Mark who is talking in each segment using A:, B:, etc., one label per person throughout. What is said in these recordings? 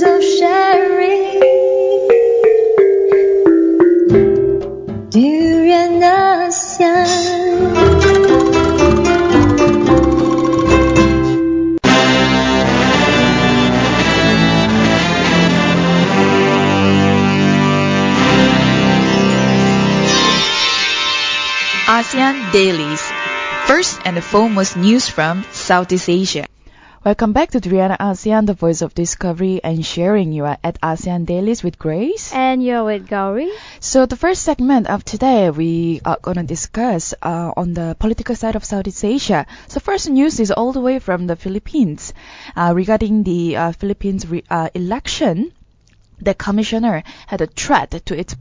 A: times of sharing. Durian ASEAN.
B: ASEAN Dailies. First and the foremost news from Southeast Asia. Welcome back to Durian ASEAN, the voice of discovery and sharing. You are at ASEAN Dailies with Grace.
C: And you're with Gowri.
B: So the first segment of today, we are going to discuss on the political side of Southeast Asia. So first news is all the way from the Philippines. Regarding the Philippines election, the commissioner had a threat to its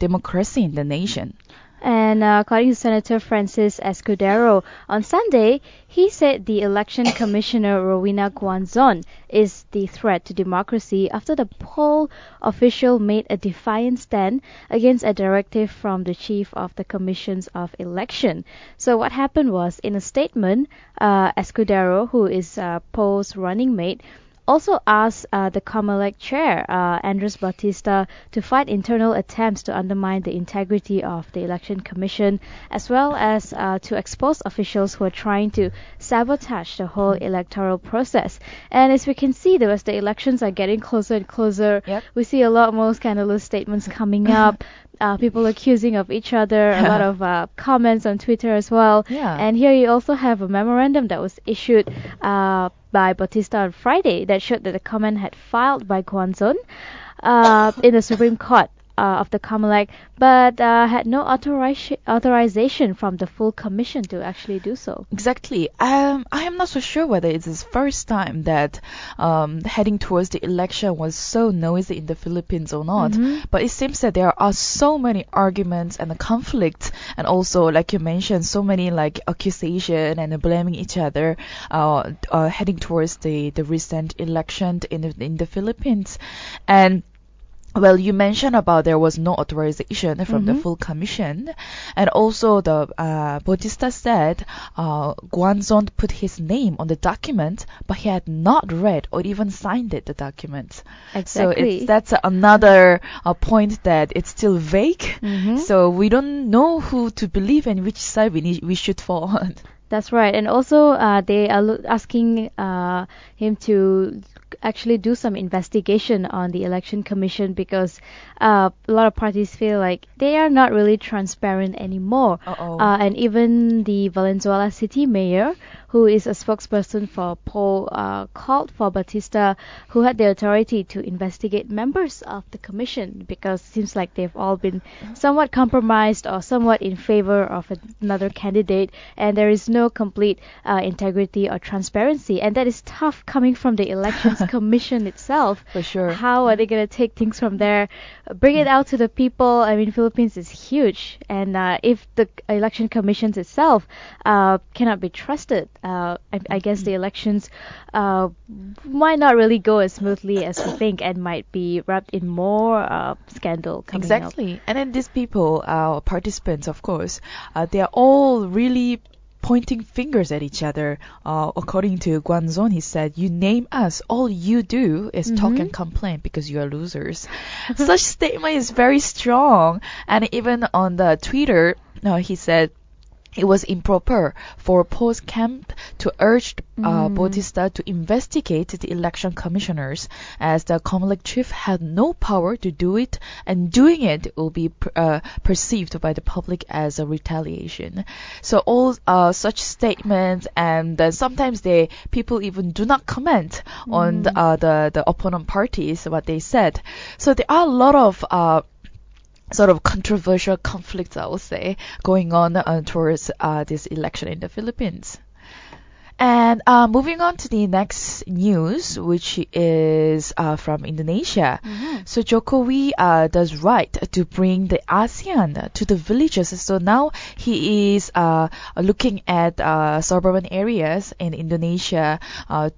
B: democracy in the nation.
C: And according to Senator Francis Escudero, on Sunday, he said the election commissioner Rowena Guanzon is the threat to democracy after the poll official made a defiant stand against a directive from the chief of the commissions of election. So what happened was, in a statement, Escudero, who is Poll's running mate, also asked the COMELEC chair, Andres Bautista, to fight internal attempts to undermine the integrity of the election commission, as well as to expose officials who are trying to sabotage the whole electoral process. And as we can see, as the elections are getting closer and closer, we see a lot more scandalous statements coming up. People accusing of each other, a lot of comments on Twitter as well. And here you also have a memorandum that was issued by Bautista on Friday that showed that the comment had filed by Guanzon in the Supreme Court of the COMELEC, but had no authorization from the full commission to actually do so.
B: Exactly. I am not so sure whether it's the first time that heading towards the election was so noisy in the Philippines or not. But it seems that there are so many arguments and conflicts, and also, like you mentioned, so many like accusation and blaming each other heading towards the recent election in the Philippines. And well, you mentioned about there was no authorization from the full commission, and also the Bautista said Guanzon put his name on the document, but he had not read or even signed it, the document.
C: Exactly.
B: So that's another point that it's still vague. So we don't know who to believe and which side we should fall on.
C: That's right. And also they are asking him to actually do some investigation on the election commission, because a lot of parties feel like they are not really transparent anymore. And even the Valenzuela city mayor, who is a spokesperson for Poll, called for Bautista, who had the authority to investigate members of the commission, because it seems like they've all been somewhat compromised or somewhat in favor of another candidate, and there is no complete integrity or transparency. And that is tough coming from the elections commission itself.
B: For sure.
C: How are they going to take things from there, bring it out to the people? I mean, Philippines is huge, and if the election commissions itself cannot be trusted, I guess the elections might not really go as smoothly as we think, and might be wrapped in more scandal coming
B: Exactly.
C: up.
B: And then these people, participants, of course, they are all really pointing fingers at each other. According to Guanzon, he said, "You name us, all you do is talk and complain because you are losers." Such statement is very strong. And even on the Twitter, he said, it was improper for Poll's camp to urge Bautista to investigate the election commissioners, as the COMELEC chief had no power to do it, and doing it will be perceived by the public as a retaliation. So all such statements, and sometimes people even do not comment on the opponent parties, what they said. So there are a lot of sort of controversial conflicts, I would say, going on towards this election in the Philippines. And moving on to the next news, which is from Indonesia. So Jokowi does right to bring the ASEAN to the villages. So now he is looking at suburban areas in Indonesia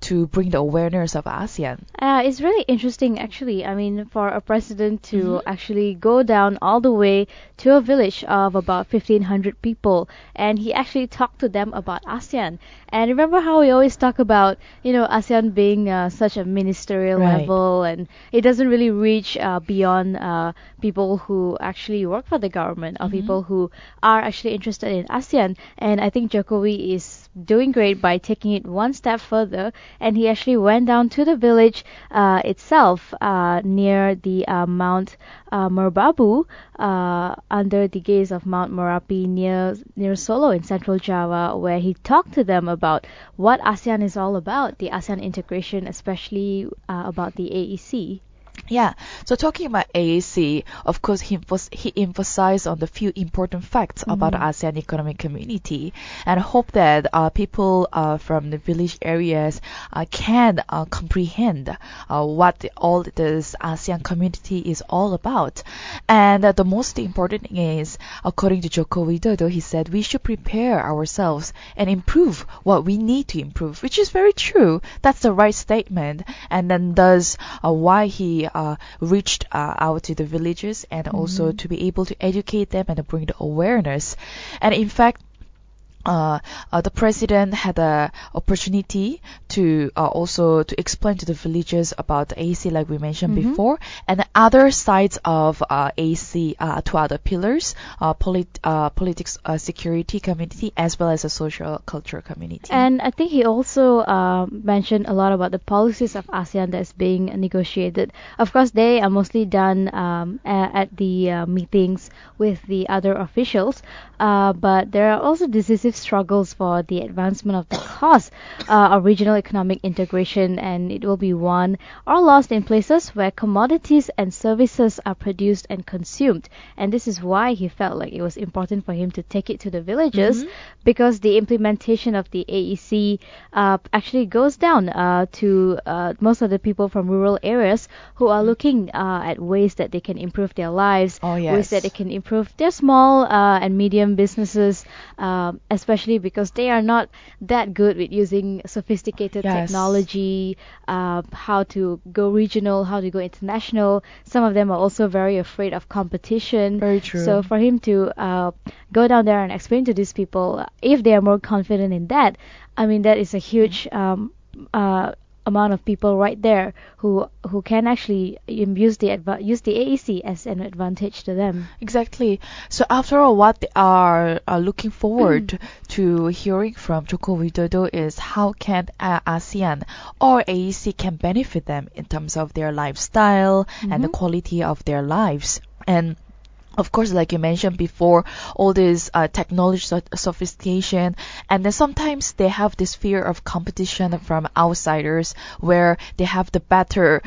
B: to bring the awareness of ASEAN.
C: It's really interesting, actually. I mean, for a president to actually go down all the way to a village of about 1,500 people, and he actually talked to them about ASEAN. And remember how we always talk about, ASEAN being such a ministerial
B: Right.
C: level, and it doesn't really reach beyond people who actually work for the government or people who are actually interested in ASEAN. And I think Jokowi is doing great by taking it one step further, and he actually went down to the village itself near the Mount Merbabu under the gaze of Mount Merapi near Solo in central Java, where he talked to them about what ASEAN is all about, the ASEAN integration, especially about the AEC.
B: Yeah, so talking about AAC, of course, he emphasized on the few important facts about ASEAN Economic Community, and hope that people from the village areas can comprehend what all this ASEAN community is all about. And the most important thing is, according to Joko Widodo, he said we should prepare ourselves and improve what we need to improve, which is very true. That's the right statement. And then thus why he reached out to the villages and also to be able to educate them and bring the awareness. And in fact, the president had the opportunity to also to explain to the villagers about the AC, like we mentioned before, and the other sides of AC, two other pillars, politics, security community, as well as a social-cultural community.
C: And I think he also mentioned a lot about the policies of ASEAN that's being negotiated. Of course, they are mostly done at the meetings with the other officials, but there are also decisive struggles for the advancement of the cause of regional economic integration, and it will be won or lost in places where commodities and services are produced and consumed. And this is why he felt like it was important for him to take it to the villages, because the implementation of the AEC actually goes down to most of the people from rural areas who are looking at ways that they can improve their lives, ways that they can improve their small and medium businesses, especially because they are not that good with using sophisticated technology, how to go regional, how to go international. Some of them are also very afraid of competition.
B: Very true.
C: So for him to go down there and explain to these people, if they are more confident in that, I mean, that is a huge amount of people right there who can actually use the AEC as an advantage to them.
B: Exactly. So after all, what they are looking forward to hearing from Joko Widodo is how can ASEAN or AEC can benefit them in terms of their lifestyle and the quality of their lives. And of course, like you mentioned before, all this technology sophistication, and then sometimes they have this fear of competition from outsiders, where they have the better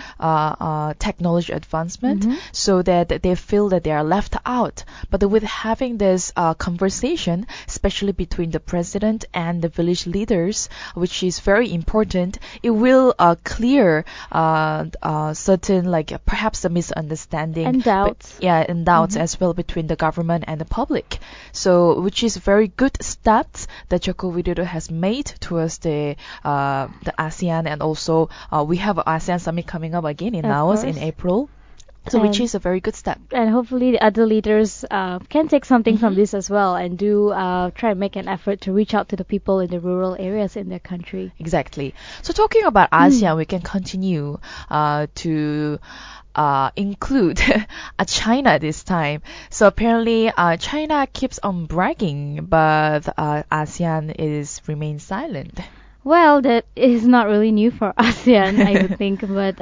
B: technology advancement, so that they feel that they are left out. But with having this conversation, especially between the president and the village leaders, which is very important, it will clear certain, like perhaps a misunderstanding
C: And doubts.
B: and doubts as well between the government and the public. So, which is very good steps that Joko Widodo has made towards the ASEAN, and also we have an ASEAN summit coming up again in Laos in April. So, which is a very good step.
C: And hopefully the other leaders can take something from this as well, and do try and make an effort to reach out to the people in the rural areas in their country.
B: Exactly. So talking about ASEAN, we can continue to include China this time. So apparently China keeps on bragging, but ASEAN remains silent.
C: Well, that is not really new for ASEAN, I would think, but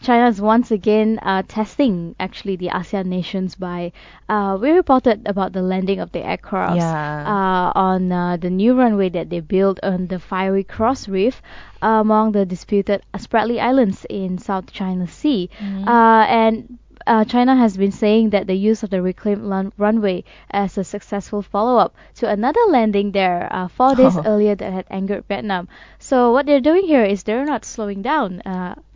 C: China is once again testing actually the ASEAN nations by we reported about the landing of the aircraft on the new runway that they built on the Fiery Cross Reef among the disputed Spratly Islands in South China Sea, and China has been saying that the use of the reclaimed runway as a successful follow-up to another landing there 4 days earlier that had angered Vietnam. So what they're doing here is they're not slowing down.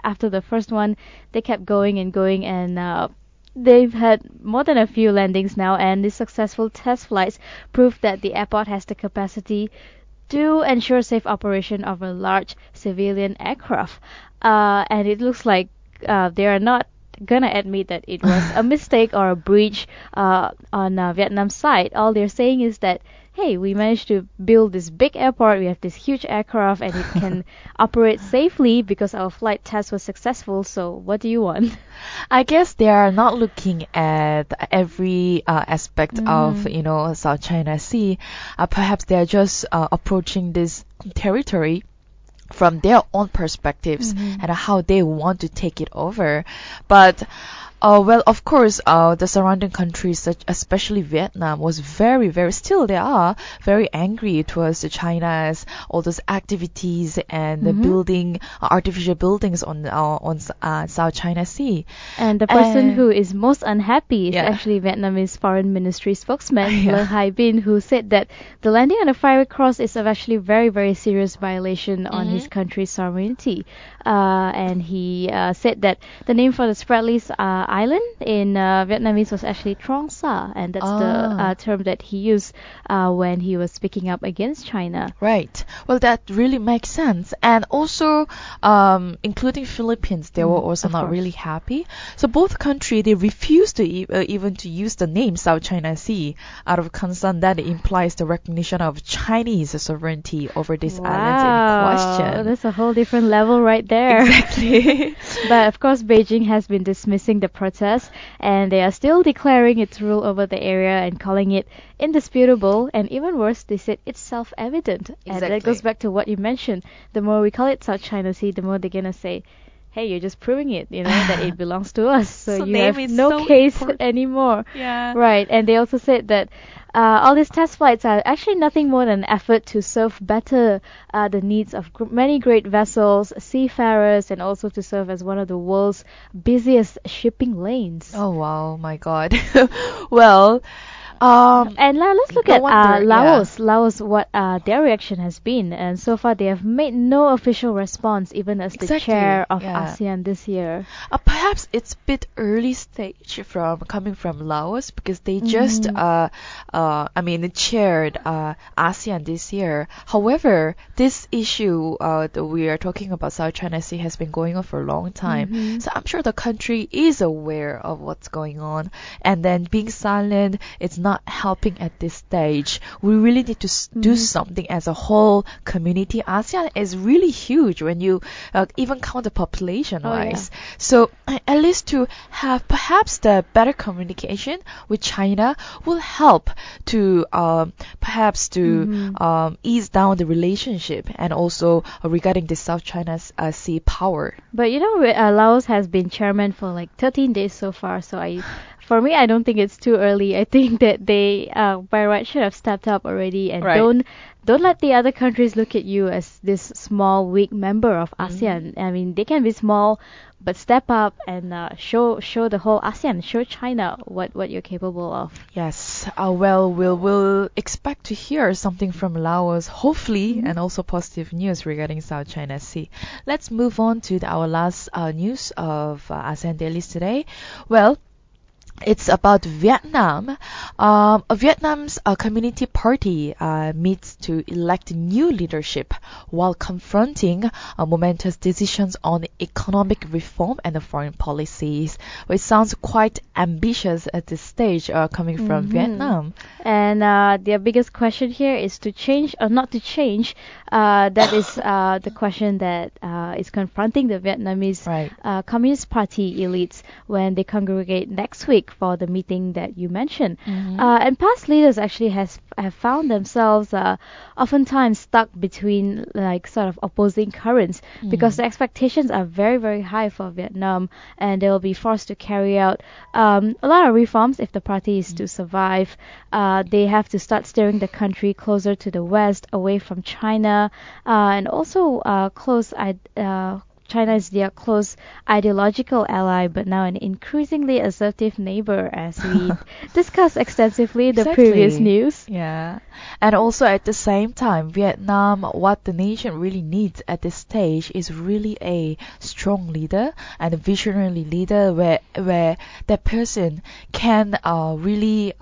C: After the first one, they kept going and going, and they've had more than a few landings now, and the successful test flights prove that the airport has the capacity to ensure safe operation of a large civilian aircraft. And it looks like they are not gonna admit that it was a mistake or a breach on Vietnam's side. All they're saying is that, hey, we managed to build this big airport, we have this huge aircraft, and it can operate safely because our flight test was successful, so what do you want?
B: I guess they are not looking at every aspect of, South China Sea. Perhaps they are just approaching this territory from their own perspectives and how they want to take it over. But well, of course, the surrounding countries, especially Vietnam, was still they are very angry towards China's all those activities and the building artificial buildings on South China Sea.
C: And the person who is most unhappy is actually Vietnamese Foreign Ministry spokesman Le Hai Bin, who said that the landing on the fiery cross is actually very, very serious violation on his country's sovereignty. And he said that the name for the Spratleys island in Vietnamese was actually Trong Sa, and that's the term that he used when he was speaking up against China.
B: Right. Well, that really makes sense. And also, including Philippines, they were also not really happy. So both countries, they refused to even to use the name South China Sea out of concern that it implies the recognition of Chinese sovereignty over these islands in question.
C: That's a whole different level right there.
B: Exactly.
C: But of course, Beijing has been dismissing the protest, and they are still declaring its rule over the area and calling it indisputable, and even worse, they said it's self-evident.
B: Exactly.
C: And that goes back to what you mentioned. The more we call it South China Sea, the more they're gonna say, hey, you're just proving it, that it belongs to us. So you have no case anymore.
B: Yeah.
C: Right. And they also said that all these test flights are actually nothing more than an effort to serve better the needs of many great vessels, seafarers, and also to serve as one of the world's busiest shipping lanes.
B: Oh, wow. My God. Well,
C: and now let's look at Laos. Laos, what their reaction has been, and so far they have made no official response, even as the chair of ASEAN this year.
B: Perhaps it's a bit early stage coming from Laos, because they just chaired ASEAN this year. However, this issue that we are talking about, South China Sea, has been going on for a long time. So I'm sure the country is aware of what's going on, and then being silent, it's not helping at this stage. We really need to do something as a whole community. ASEAN is really huge when you even count the population wise. So at least to have perhaps the better communication with China will help to ease down the relationship, and also regarding the South China Sea power.
C: But Laos has been chairman for like 13 days so far, so for me, I don't think it's too early. I think that they, by right, should have stepped up already, and don't let the other countries look at you as this small, weak member of ASEAN. I mean, they can be small, but step up and show the whole ASEAN, show China what you're capable of.
B: Yes. Well, we'll expect to hear something from Laos, hopefully, and also positive news regarding South China Sea. Let's move on to our last news of ASEAN Dailies today. Well, it's about Vietnam. Vietnam's Community Party meets to elect new leadership while confronting momentous decisions on economic reform and foreign policies. It sounds quite ambitious at this stage, coming from Vietnam. And
C: their biggest question here is to change or not to change. That is the question that is confronting the Vietnamese Communist Party elites when they congregate next week for the meeting that you mentioned. And past leaders actually have found themselves oftentimes stuck between sort of opposing currents, because the expectations are very, very high for Vietnam, and they will be forced to carry out a lot of reforms if the party is to survive. They have to start steering the country closer to the West, away from China, and also China is their close ideological ally, but now an increasingly assertive neighbor, as we discussed extensively in the previous news.
B: Yeah. And also at the same time, Vietnam, what the nation really needs at this stage is really a strong leader and a visionary leader where that person can really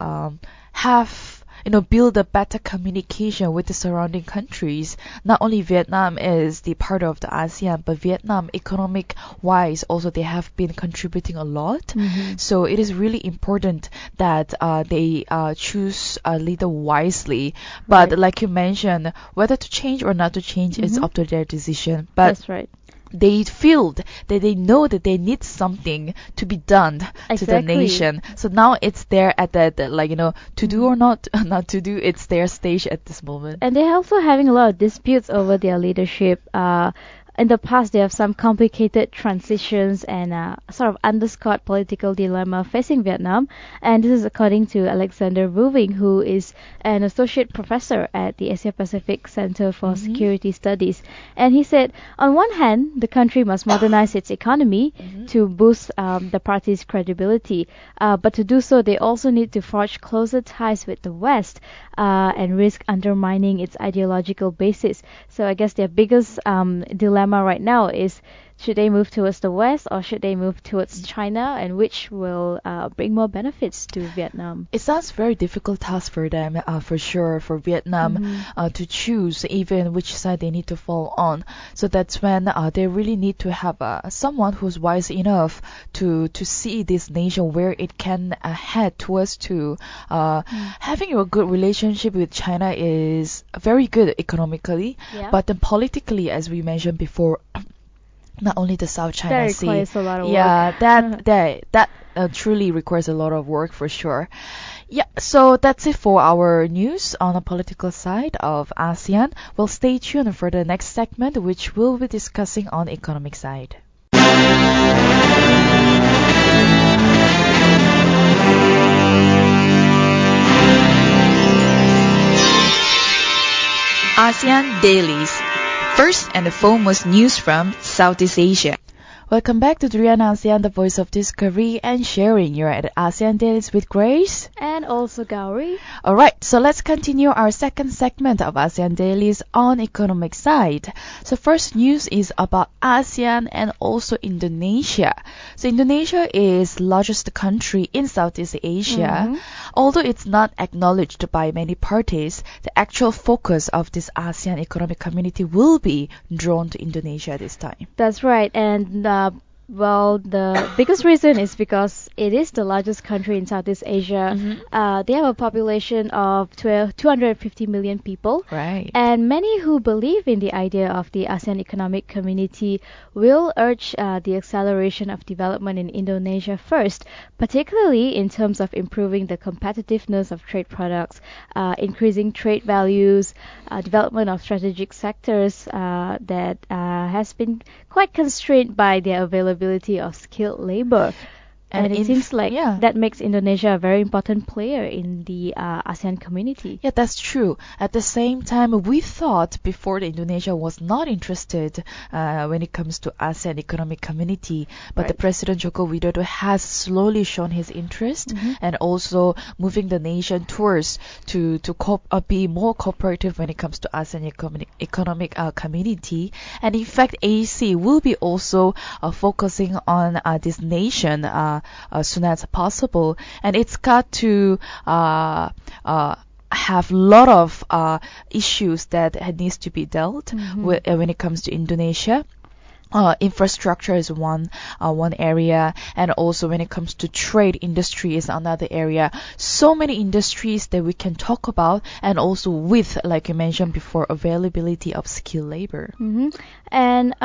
B: have build a better communication with the surrounding countries. Not only Vietnam is the part of the ASEAN, but Vietnam economic wise also they have been contributing a lot. So it is really important that they choose a leader wisely. But
C: Right.
B: like you mentioned, whether to change or not to change is up to their decision. But
C: That's right.
B: they feel that they know that they need something to be done to the
C: Exactly.
B: nation. So now it's there at that, to do or not to do, it's their stage at this moment.
C: And they're also having a lot of disputes over their leadership. In the past, they have some complicated transitions and sort of underscored political dilemma facing Vietnam. And this is according to Alexander Ruving, who is an associate professor at the Asia Pacific Center for Security Studies. And he said, on one hand, the country must modernize its economy to boost the party's credibility. But to do so, they also need to forge closer ties with the West and risk undermining its ideological basis. So I guess their biggest dilemma right now is, should they move towards the West or should they move towards China, and which will bring more benefits to Vietnam?
B: It sounds very difficult task for them, for sure, for Vietnam to choose even which side they need to fall on. So that's when they really need to have someone who's wise enough to see this nation where it can head towards to. Having a good relationship with China is very good economically,
C: Yeah.
B: but then politically, as we mentioned before, not only the South China
C: That
B: Sea.
C: requires a lot of
B: Yeah,
C: work.
B: that truly requires a lot of work for sure. Yeah, so that's it for our news on the political side of ASEAN. Well, stay tuned for the next segment, which we'll be discussing on the economic side. ASEAN Dailies. First and foremost news from Southeast Asia. Welcome back to Drian ASEAN, the voice of discovery and sharing. You're at ASEAN Dailies with Grace.
C: And also Gowri.
B: Alright, so let's continue our second segment of ASEAN Dailies on economic side. So first news is about ASEAN and also Indonesia. So Indonesia is largest country in Southeast Asia. Although it's not acknowledged by many parties, the actual focus of this ASEAN economic community will be drawn to Indonesia this time.
C: That's right. And well, the biggest reason is because it is the largest country in Southeast Asia. They have a population of 250 million people.
B: Right.
C: And many who believe in the idea of the ASEAN Economic Community will urge the acceleration of development in Indonesia first, particularly in terms of improving the competitiveness of trade products, increasing trade values, development of strategic sectors that has been quite constrained by their availability of skilled labor. And it seems like that makes Indonesia a very important player in the ASEAN community.
B: Yeah, that's true. At the same time, we thought before that Indonesia was not interested when it comes to ASEAN economic community, but the President Joko Widodo has slowly shown his interest and also moving the nation towards to be more cooperative when it comes to ASEAN economic community. And in fact, AEC will be also focusing on this nation as soon as possible, and it's got to have a lot of issues that needs to be dealt with when it comes to Indonesia. Infrastructure is one area, and also when it comes to trade, industry is another area. So many industries that we can talk about, and also with, like you mentioned before, availability of skilled labor.
C: And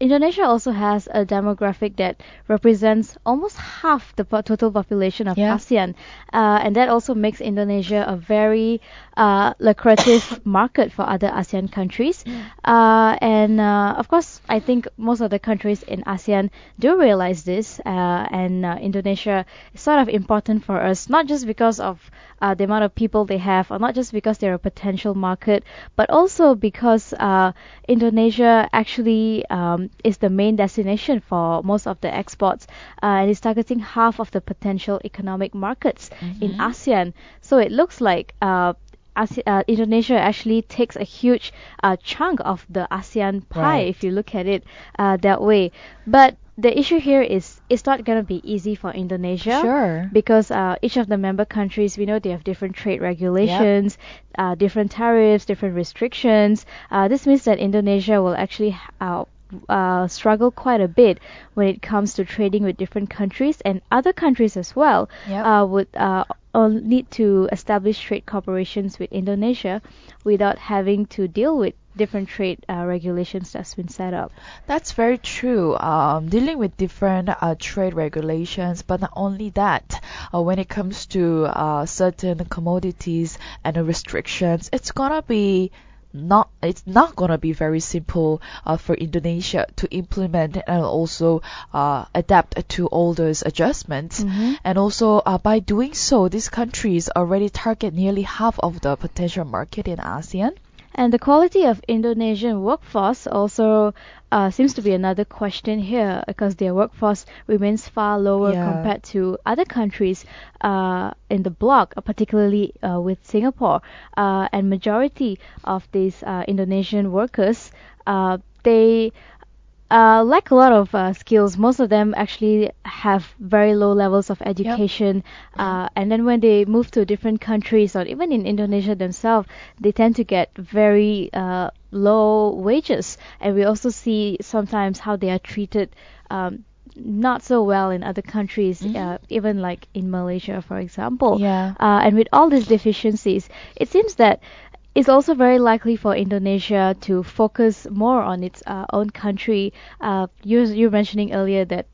C: Indonesia also has a demographic that represents almost half the total population of ASEAN, and that also makes Indonesia a very lucrative market for other ASEAN countries. And of course, I think most of the countries in ASEAN do realize this, and Indonesia is sort of important for us, not just because of the amount of people they have, or not just because they're a potential market, but also because Indonesia actually is the main destination for most of the exports, and is targeting half of the potential economic markets in ASEAN. So it looks like Indonesia actually takes a huge chunk of the ASEAN pie,
B: Right.
C: if you look at it that way. But the issue here is it's not going to be easy for Indonesia.
B: Sure.
C: Because each of the member countries, we know they have different trade regulations, different tariffs, different restrictions. This means that Indonesia will actually struggle quite a bit when it comes to trading with different countries, and other countries as well would need to establish trade corporations with Indonesia without having to deal with different trade regulations that's been set up.
B: That's very true. Dealing with different trade regulations, but not only that, when it comes to certain commodities and restrictions, it's not gonna be very simple for Indonesia to implement and also adapt to all those adjustments. And also by doing so, these countries already target nearly half of the potential market in ASEAN.
C: And the quality of Indonesian workforce also seems to be another question here, because their workforce remains far lower compared to other countries in the bloc, particularly with Singapore. And majority of these Indonesian workers, they lack a lot of skills. Most of them actually have very low levels of education, and then when they move to different countries, or even in Indonesia themselves, they tend to get very low wages. And we also see sometimes how they are treated not so well in other countries, even like in Malaysia, for example. And with all these deficiencies, it seems that it's also very likely for Indonesia to focus more on its own country. You were mentioning earlier that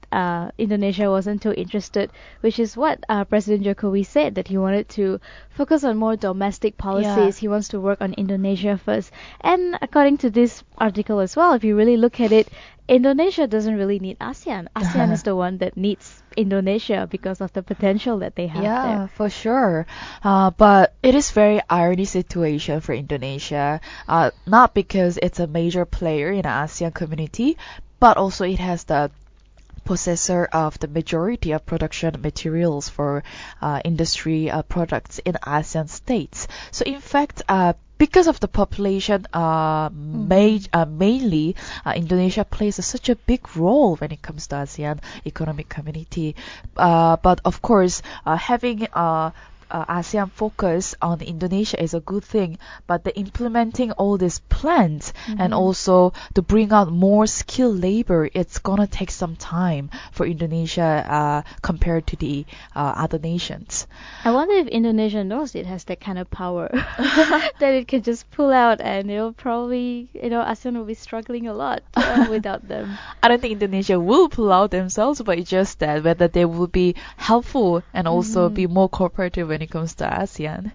C: Indonesia wasn't too interested, which is what President Jokowi said, that he wanted to focus on more domestic policies. He wants to work on Indonesia first. And according to this article as well, if you really look at it, Indonesia doesn't really need ASEAN. ASEAN is the one that needs Indonesia because of the potential that they have there.
B: For sure. But it is very irony situation for Indonesia, not because it's a major player in the ASEAN community, but also it has the possessor of the majority of production materials for industry products in ASEAN states. So in fact, because of the population, mainly Indonesia plays such a big role when it comes to ASEAN economic community. But of course, having ASEAN focus on Indonesia is a good thing, but the implementing all these plans and also to bring out more skilled labor, it's gonna take some time for Indonesia compared to the other nations.
C: I wonder if Indonesia knows it has that kind of power that it can just pull out, and it'll probably, ASEAN will be struggling a lot without them.
B: I don't think Indonesia will pull out themselves, but it's just that whether they will be helpful and also be more cooperative when it comes to ASEAN.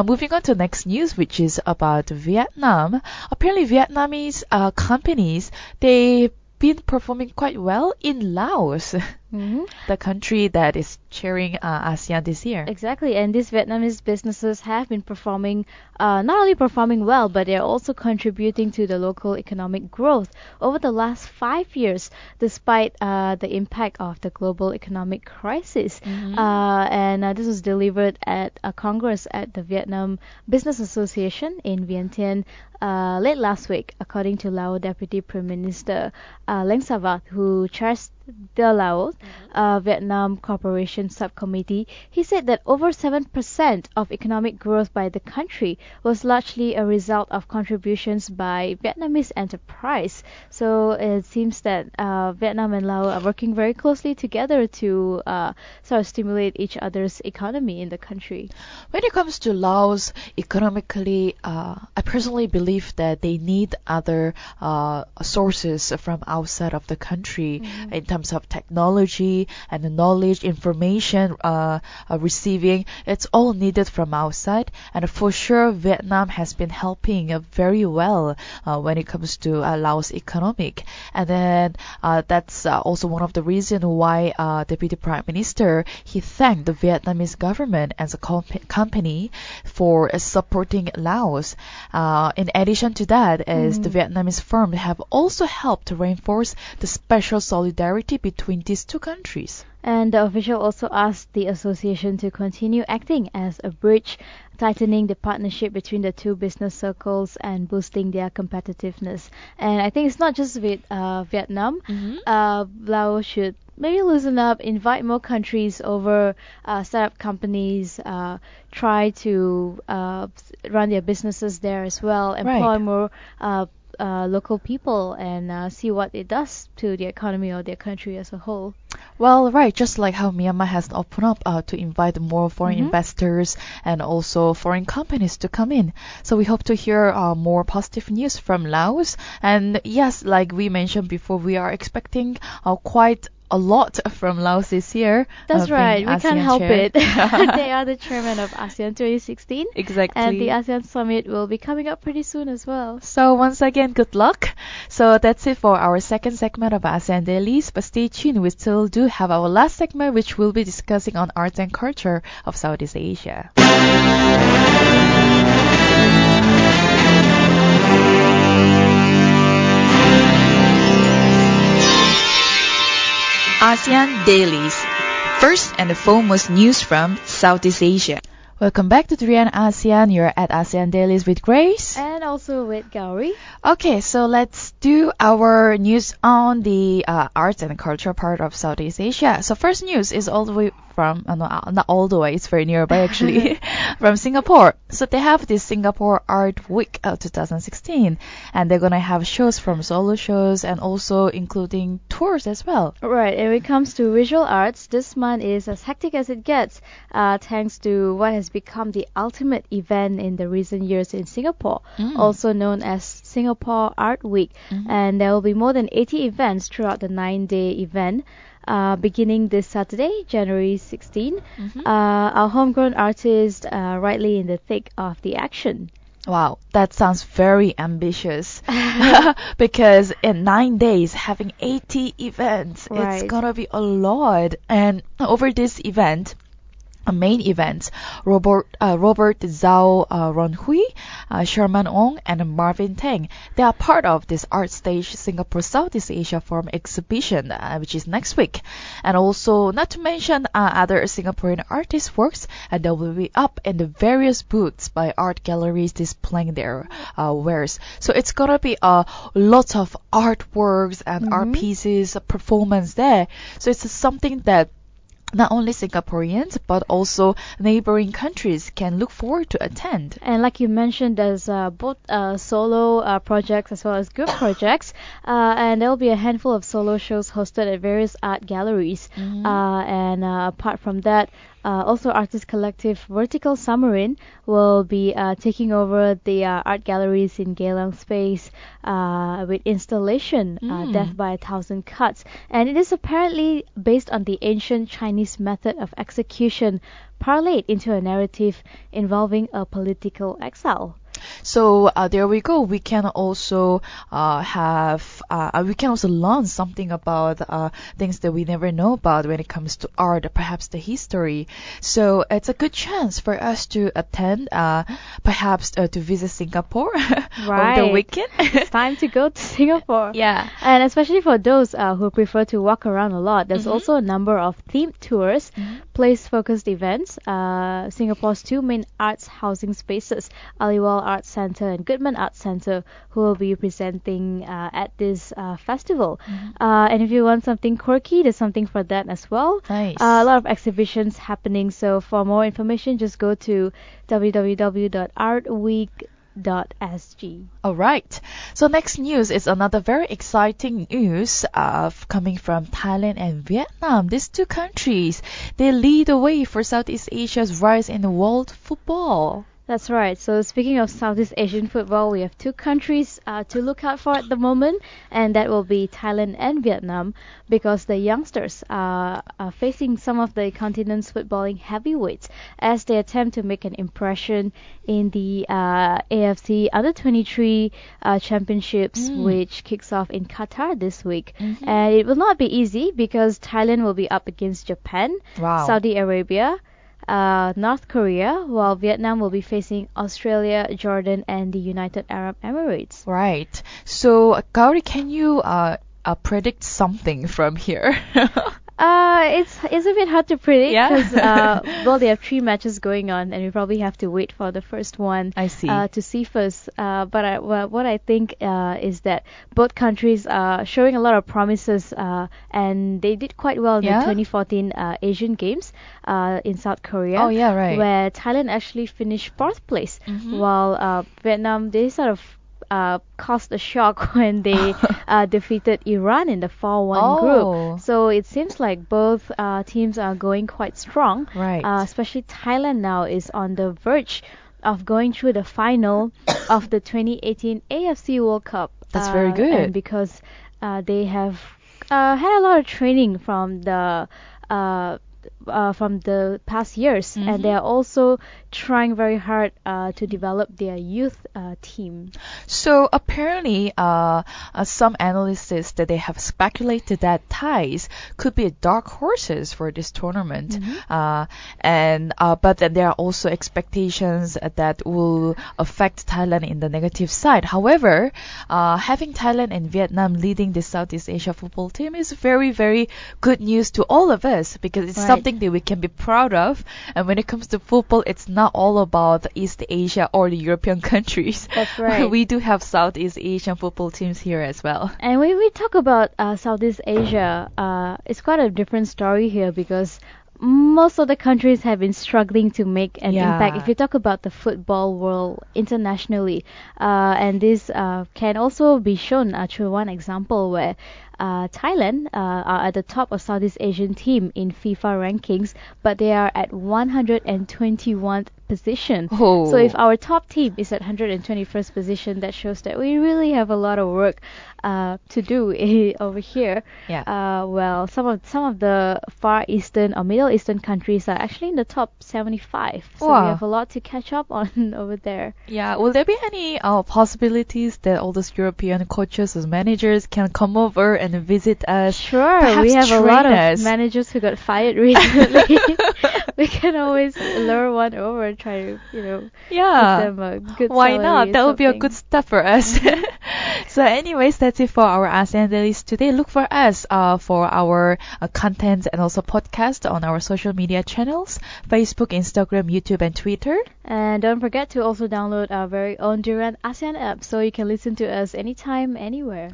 B: Moving on to next news, which is about Vietnam. Apparently, Vietnamese companies, they've been performing quite well in Laos, the country that is chairing ASEAN this year.
C: Exactly, and these Vietnamese businesses have been performing, not only performing well, but they're also contributing to the local economic growth over the last 5 years, despite the impact of the global economic crisis. And this was delivered at a congress at the Vietnam Business Association in Vientiane late last week, according to Lao Deputy Prime Minister Leng Savat, who chairs the Laos Vietnam Cooperation Subcommittee. He said that over 7% of economic growth by the country was largely a result of contributions by Vietnamese enterprise. So it seems that Vietnam and Laos are working very closely together to sort of stimulate each other's economy in the country.
B: When it comes to Laos economically, I personally believe that they need other sources from outside of the country in terms of technology and the knowledge, information receiving. It's all needed from our side. And for sure, Vietnam has been helping very well when it comes to Laos economic. And then that's also one of the reasons why Deputy Prime Minister, he thanked the Vietnamese government as a company for supporting Laos. In addition to that, is the Vietnamese firm have also helped to reinforce the special solidarity between these two countries.
C: And the official also asked the association to continue acting as a bridge, tightening the partnership between the two business circles and boosting their competitiveness. And I think it's not just with Vietnam. Laos should maybe loosen up, invite more countries over, set up companies, try to run their businesses there as well, employ more local people, and see what it does to the economy of their country as a whole.
B: Well, right, just like how Myanmar has opened up to invite more foreign investors and also foreign companies to come in. So we hope to hear more positive news from Laos. And yes, like we mentioned before, we are expecting quite a lot from Laos this year.
C: That's right. We can't help
B: chair.
C: it. They are the chairman of ASEAN 2016.
B: Exactly.
C: And the ASEAN Summit will be coming up pretty soon as well.
B: So once again, good luck. So that's it for our second segment of ASEAN Dailies. But stay tuned. We still do have our last segment, which we'll be discussing on arts and culture of Southeast Asia. ASEAN Dailies. First and foremost news from Southeast Asia. Welcome back to 3 and ASEAN. You're at ASEAN Dailies with Grace.
C: And also with Gowri.
B: Okay, so let's do our news on the arts and culture part of Southeast Asia. So first news is all the way from, not all the way, it's very nearby actually, from Singapore. So they have this Singapore Art Week 2016, and they're gonna have shows from solo shows and also including tours as well.
C: Right, and when it comes to visual arts, this month is as hectic as it gets, thanks to what has become the ultimate event in the recent years in Singapore, also known as Singapore Art Week. And there will be more than 80 events throughout the 9-day event. Beginning this Saturday, January 16, our homegrown artists rightly in the thick of the action.
B: Wow, that sounds very ambitious. Because in 9 days, having 80 events, it's gonna be a lot. And over this event, a main event, Robert Zhao Ronhui, Sherman Ong, and Marvin Teng. They are part of this Art Stage Singapore Southeast Asia Forum exhibition, which is next week. And also, not to mention other Singaporean artists' works, and they will be up in the various booths by art galleries displaying their wares. So it's gonna be lots of artworks and art pieces, performance there. So it's something that not only Singaporeans, but also neighboring countries can look forward to attend. And
C: like you mentioned, there's both solo projects as well as group projects. And there will be a handful of solo shows hosted at various art galleries. And apart from that, also artist collective Vertical Submarine will be taking over the art galleries in Geylang Space with installation Death by a Thousand Cuts. And it is apparently based on the ancient Chinese method of execution parlayed into a narrative involving a political exile.
B: So there we go. We can also we can also learn something about things that we never know about when it comes to art, perhaps the history. So it's a good chance for us to attend, perhaps to visit Singapore over the weekend.
C: It's time to go to Singapore.
B: Yeah.
C: And especially for those who prefer to walk around a lot, there's also a number of themed tours, place-focused events, Singapore's two main arts housing spaces, Aliwal Arts Centre and Goodman Arts Centre, who will be presenting at this festival. And if you want something quirky, there's something for that as well.
B: Nice.
C: A lot of exhibitions happening. So for more information, just go to www.artweek.sg.
B: All right. So next news is another very exciting news coming from Thailand and Vietnam. These two countries, they lead the way for Southeast Asia's rise in world football.
C: That's right. So speaking of Southeast Asian football, we have two countries to look out for at the moment, and that will be Thailand and Vietnam, because the youngsters are facing some of the continent's footballing heavyweights as they attempt to make an impression in the AFC Under-23 Championships, which kicks off in Qatar this week. And it will not be easy because Thailand will be up against Japan,
B: Wow.
C: Saudi Arabia, North Korea, while Vietnam will be facing Australia, Jordan, and the United Arab Emirates.
B: Right. So, Gowri, can you predict something from here?
C: It's a bit hard to predict
B: Yeah?
C: because well, they have 3 matches going on, and we probably have to wait for the first one
B: I see.
C: to see first. What I think is that both countries are showing a lot of promises, and they did quite well in
B: Yeah?
C: the 2014 Asian Games in South Korea.
B: Oh, yeah, right.
C: Where Thailand actually finished 4th place, while Vietnam, they sort of caused a shock when they defeated Iran in the 4-1
B: Oh.
C: group. So it seems like both teams are going quite strong.
B: Right.
C: Especially Thailand now is on the verge of going through the final of the 2018 AFC World Cup.
B: That's very good.
C: And because they have had a lot of training from the past years, and they are also trying very hard to develop their youth team.
B: So apparently, some analysts says that they have speculated that Thais could be dark horses for this tournament, but then there are also expectations that will affect Thailand in the negative side. However, having Thailand and Vietnam leading the Southeast Asia football team is very, very good news to all of us, because it's
C: Right.
B: something that we can be proud of. And when it comes to football, it's not all about East Asia or the European countries.
C: That's right.
B: We do have Southeast Asian football teams here as well.
C: And when we talk about Southeast Asia, it's quite a different story here because most of the countries have been struggling to make an
B: Yeah.
C: impact. If you talk about the football world internationally, and this can also be shown through one example where Thailand are at the top of Southeast Asian team in FIFA rankings, but they are at 121st position.
B: Oh.
C: So if our top team is at 121st position, that shows that we really have a lot of work to do over here.
B: Yeah.
C: Well, some of the Far Eastern or Middle Eastern countries are actually in the top 75. So
B: Wow.
C: we have a lot to catch up on over there.
B: Yeah, will there be any possibilities that all those European coaches or managers can come over and visit us?
C: Sure,
B: Perhaps
C: we have a
B: train
C: lot of
B: us.
C: managers who got fired recently. We can always lure one over and try to,
B: Yeah.
C: give them a good
B: Why
C: salary
B: not?
C: or
B: That would be a
C: something.
B: good step for us. So anyways, that's it for our ASEAN Dailies today. Look for us for our content and also podcast on our social media channels, Facebook, Instagram, YouTube, and Twitter.
C: And don't forget to also download our very own Duran ASEAN app so you can listen to us anytime, anywhere.